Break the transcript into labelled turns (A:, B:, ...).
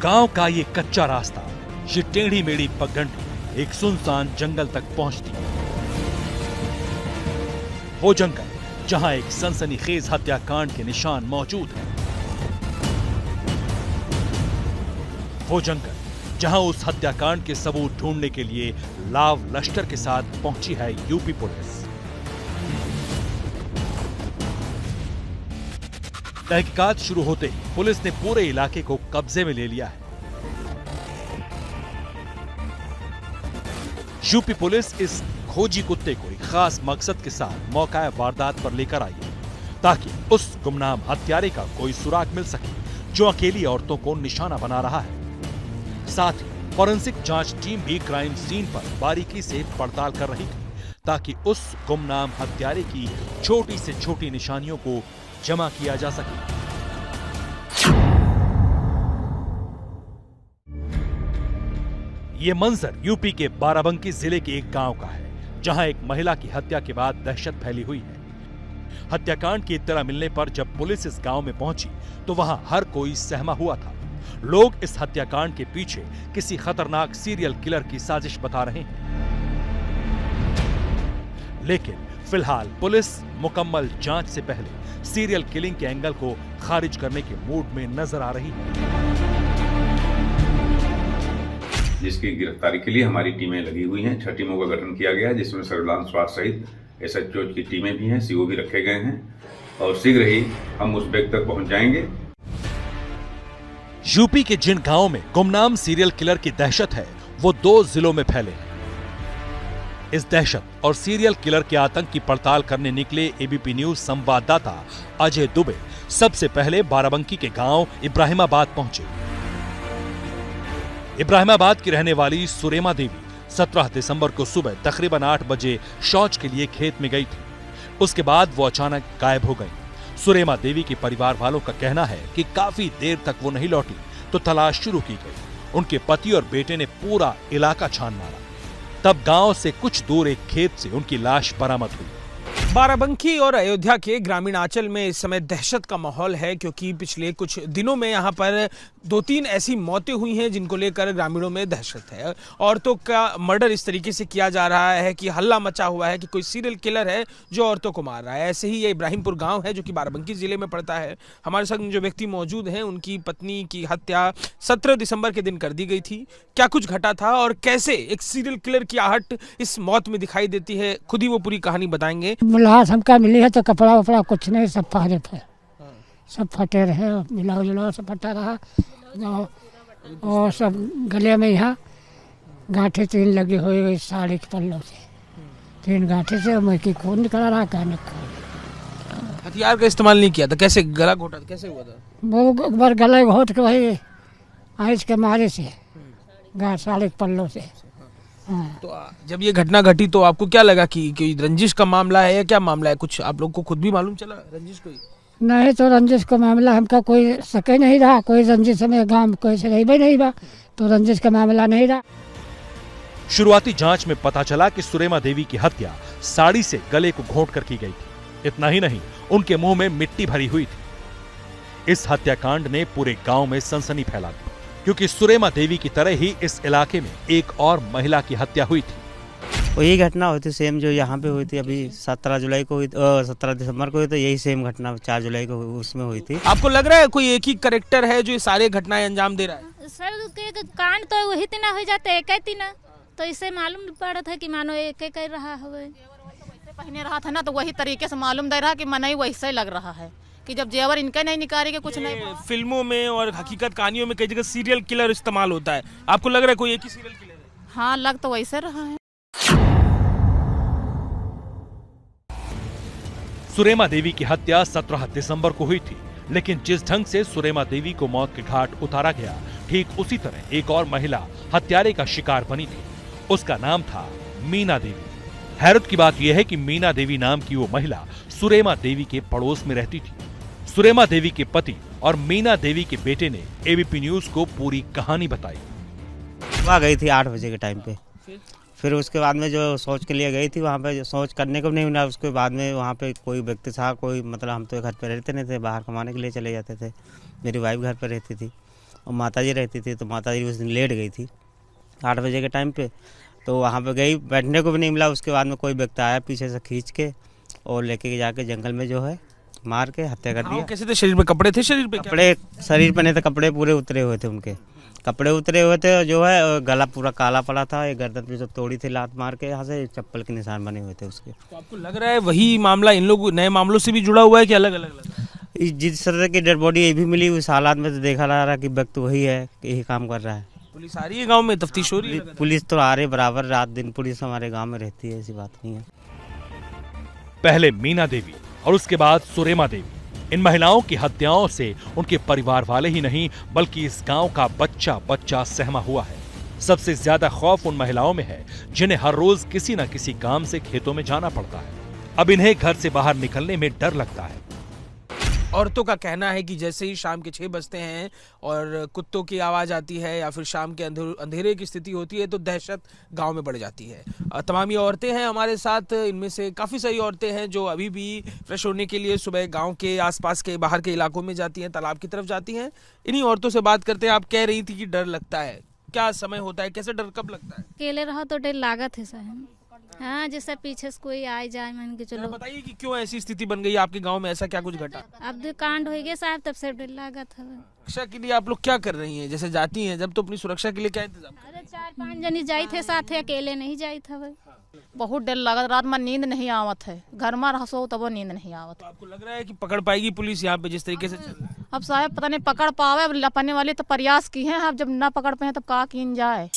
A: गांव का ये कच्चा रास्ता, ये टेढ़ी मेढ़ी पगडंडी एक सुनसान जंगल तक पहुंचती है। वो जंगल जहां एक सनसनीखेज हत्याकांड के निशान मौजूद हैं। वो जंगल जहां उस हत्याकांड के सबूत ढूंढने के लिए लाव लश्कर के साथ पहुंची है यूपी पुलिस। तहकीकात शुरू होते ही पुलिस ने पूरे इलाके को कब्जे में ले लिया है। यूपी पुलिस इस खोजी कुत्ते को एक खास मकसद के साथ मौका वारदात पर लेकर आई है, ताकि उस गुमनाम हत्यारे का कोई सुराग मिल सके जो अकेली औरतों को निशाना बना रहा है। साथ ही फॉरेंसिक जांच टीम भी क्राइम सीन पर बारीकी से पड़ताल कर रही थी, ताकि उस गुमनाम हत्यारे की छोटी से छोटी निशानियों को जमा किया जा सके। ये मंजर यूपी के बाराबंकी जिले के एक गांव का है, जहां एक महिला की हत्या के बाद दहशत फैली हुई है। हत्याकांड की इत्तला मिलने पर जब पुलिस इस गांव में पहुंची तो वहां हर कोई सहमा हुआ था। लोग इस हत्याकांड के पीछे किसी खतरनाक सीरियल किलर की साजिश बता रहे हैं, लेकिन फिलहाल पुलिस मुकम्मल जांच से पहले सीरियल किलिंग के एंगल को खारिज करने के मूड में नजर आ रही है।
B: जिसकी गिरफ्तारी के लिए हमारी टीमें लगी हुई हैं। 6 टीमों का गठन किया गया है, जिसमें सर्विलांस स्वास्थ्य सहित एसएचओ की टीमें भी हैं, सीओ भी रखे गए हैं और शीघ्र ही हम उस व्यक्ति तक पहुंच जाएंगे।
A: यूपी के जिन गांवों में गुमनाम सीरियल किलर की दहशत है, वो 2 जिलों में फैले हैं। इस दहशत और सीरियल किलर के आतंक की पड़ताल करने निकले एबीपी न्यूज संवाददाता अजय दुबे सबसे पहले बाराबंकी के गांव इब्राहिमाबाद पहुंचे। इब्राहिमाबाद की रहने वाली सुरेमा देवी 17 दिसंबर को सुबह तकरीबन 8 बजे शौच के लिए खेत में गई थी। उसके बाद वो अचानक गायब हो गई। सुरेमा देवी के परिवार वालों का कहना है कि काफी देर तक वो नहीं लौटी तो तलाश शुरू की गई। उनके पति और बेटे ने पूरा इलाका छान मारा, तब गांव से कुछ दूर एक खेत से उनकी लाश बरामद हुई।
C: बाराबंकी और अयोध्या के ग्रामीण आंचल में इस समय दहशत का माहौल है, क्योंकि पिछले कुछ दिनों में यहाँ पर 2-3 ऐसी मौतें हुई हैं जिनको लेकर ग्रामीणों में दहशत है। औरतों का मर्डर इस तरीके से किया जा रहा है कि हल्ला मचा हुआ है कि कोई सीरियल किलर है जो औरतों को मार रहा है। ऐसे ही ये इब्राहिमपुर गांव है जो कि बाराबंकी जिले में पड़ता है। हमारे संग जो व्यक्ति मौजूद हैं, उनकी पत्नी की हत्या 17 दिसंबर के दिन कर दी गई थी। क्या कुछ घटा था और कैसे एक सीरियल किलर की आहट इस मौत में दिखाई देती है, खुद ही वो पूरी कहानी बताएंगे।
D: मुलाकात हमका मिली है तो कपड़ा वपड़ा कुछ नहीं, सब फाड़े थे, सब फटे रहे, मिला जुला सब फटा रहा और सब गले में यहाँ गांठे 3 लगी हुई साड़ी के पल्लों से, 3 गांठे से मैं की खून निकला रहा। कहने
C: हथियार का इस्तेमाल नहीं किया था, कैसे गला घोटा, कैसे हुआ था?
D: वो एक बार गले घोट के वही आइस के मारे से साड़ी के पल्लों से। हाँ।
C: तो जब ये घटना घटी तो आपको क्या लगा कि कोई रंजिश का मामला है या क्या मामला है? कुछ आप लोग को खुद भी मालूम चला रंजिश कोई?
D: नहीं, तो रंजिश का मामला हमका कोई सके नहीं रहा, कोई रंजिश में गांव में कोई से नहीं रहा, तो रंजिश का मामला नहीं रहा।
A: शुरुआती जांच में पता चला कि सुरेमा देवी की हत्या साड़ी से गले को घोंट कर की गई थी। इतना ही नहीं, उनके मुंह में मिट्टी भरी हुई थी। इस हत्याकांड ने पूरे गांव में सनसनी फैला दी, क्योंकि सुरेमा देवी की तरह ही इस इलाके में एक और महिला की हत्या हुई थी।
E: वही घटना हुई थी सेम जो यहाँ पे हुई थी, अभी 17 जुलाई को हुई, 17 दिसंबर को हुई, तो यही सेम घटना 4 जुलाई को उसमें हुई थी।
C: आपको लग रहा है कोई एक ही कैरेक्टर है जो ये सारे घटनाएं अंजाम दे रहा है?
F: सर कांड तो वही तना हो जाते एक तना, तो इससे मालूम पड़ा था कि मानो एक कर रहा है।
G: पहने रहा था ना, तो वही तरीके से मालूम दे रहा कि मनाई वैसे लग रहा है कि जब जेवर इनका नहीं निकालेंगे कुछ नहीं।
C: फिल्मों में और हकीकत कहानियों में कई जगह सीरियल किलर इस्तेमाल होता है, आपको लग रहा है कोई एक ही सीरियल किलर है?
G: हाँ, लग तो वैसे रहा है।
A: सुरेमा देवी की हत्या 17 दिसंबर को हुई थी, लेकिन जिस ढंग से सुरेमा देवी को मौत के घाट उतारा गया, ठीक उसी तरह एक और महिला हत्यारे का शिकार बनी थी। उसका नाम था मीना देवी। हैरत की बात यह है कि मीना देवी नाम की वो महिला सुरेमा देवी के पड़ोस में रहती थी। सुरेमा देवी के पति और मीना देवी के बेटे ने एबीपी न्यूज को पूरी कहानी बताई।
E: वहाँ गई थी 8 बजे के टाइम पे, फिर उसके बाद में जो शौच के लिए गई थी, वहाँ पे जो शौच करने को नहीं मिला। उसके बाद में वहाँ पे कोई व्यक्ति था, कोई मतलब हम तो घर पे रहते नहीं थे, बाहर कमाने के लिए चले जाते थे। मेरी वाइफ घर पे रहती थी। और माताजी रहती थी, तो माताजी उस दिन लेट गई थी 8 बजे के टाइम पे। तो वहाँ पे गई, बैठने को भी नहीं मिला। उसके बाद में कोई व्यक्ति आया पीछे से खींच के और लेके जाके जंगल में जो है मार के हत्या कर दिया।
C: कैसे थे? शरीर में कपड़े थे? शरीर पे
E: कपड़े शरीर पे नहीं थे, कपड़े पूरे उतरे हुए थे उनके, कपड़े उतरे हुए थे और जो है गला पूरा काला पड़ा था। एक गर्दन पे जो तोड़ी थी लात मार के, यहाँ से चप्पल के निशान बने हुए थे उसके।
C: तो आपको लग रहा है वही मामला इन लोग नए मामलों से भी जुड़ा हुआ है कि अलग अलग?
E: जिस तरह की डेड बॉडी ये भी मिली उस हालात में तो देखा जा रहा है कि व्यक्ति वही है, यही काम कर रहा है।
C: पुलिस आ रही है गांव में, तफ्तीश हो रही है?
E: पुलिस तो आ रही बराबर, रात दिन पुलिस हमारे गांव में रहती है, ऐसी बात नहीं है।
A: पहले मीना देवी और उसके बाद सुरेमा देवी, इन महिलाओं की हत्याओं से उनके परिवार वाले ही नहीं बल्कि इस गांव का बच्चा बच्चा सहमा हुआ है। सबसे ज्यादा खौफ उन महिलाओं में है जिन्हें हर रोज किसी न किसी काम से खेतों में जाना पड़ता है। अब इन्हें घर से बाहर निकलने में डर लगता है।
C: औरतों का कहना है कि जैसे ही शाम के 6 बजते हैं और कुत्तों की आवाज आती है या फिर शाम के अंधेरे की स्थिति होती है तो दहशत गांव में बढ़ जाती है। तमाम ये औरतें हैं हमारे साथ, इनमें से काफ़ी सारी औरतें हैं जो अभी भी फ्रेश होने के लिए सुबह गांव के आसपास के बाहर के इलाकों में जाती हैं, तालाब की तरफ जाती हैं। इन्हीं औरतों से बात करते हैं। आप कह रही थी कि डर लगता है, क्या समय होता है, कैसे डर कब लगता है?
F: अकेले रहो तो डर लागत है साहब। हाँ, जैसे पीछे से कोई आ जाए मान के चलो।
C: बताइए कि क्यों ऐसी स्थिति बन गई आपके गांव में, ऐसा क्या कुछ घटा?
F: अब जो कांड हो गया साहब तब से डर लागत है।
C: सुरक्षा के लिए आप लोग क्या कर रही हैं? जैसे जाती हैं जब तो अपनी सुरक्षा के लिए क्या इंतजाम?
F: अरे 4-5 जनी जाई थे साथ, अकेले नहीं जाई था भाई।
G: बहुत डर लागत, रात में नींद नहीं आवत है, घर में रहो तब नींद नहीं आवत।
C: तो आपको लग रहा है कि पकड़ पाएगी पुलिस यहाँ पे जिस तरीके से चल रहा है?
G: अब साहब पता नहीं पकड़ पावे, अब लपने वाले तो प्रयास की हैं, अब जब ना पकड़ पाए तब का किन जाए।